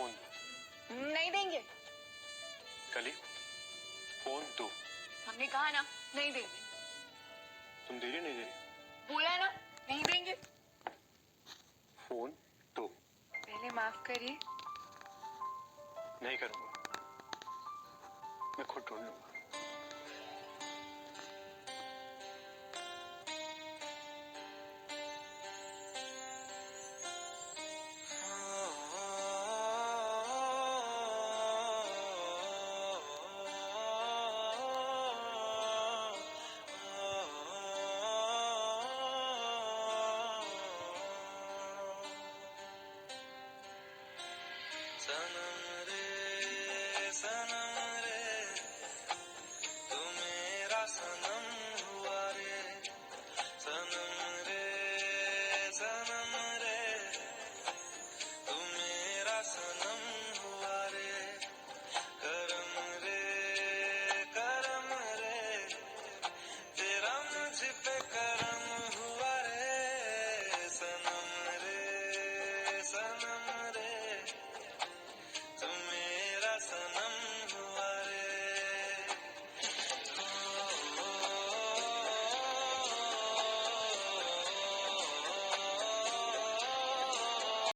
Phone दो। नहीं देंगे। कली, फोन दो। हमने कहा ना नहीं देंगे। तुम दे रही नहीं दे रही? बोला है ना नहीं देंगे। फोन दो। पहले माफ करिए। नहीं करूंगा, मैं खुद ढूंढ लूंगा। सनम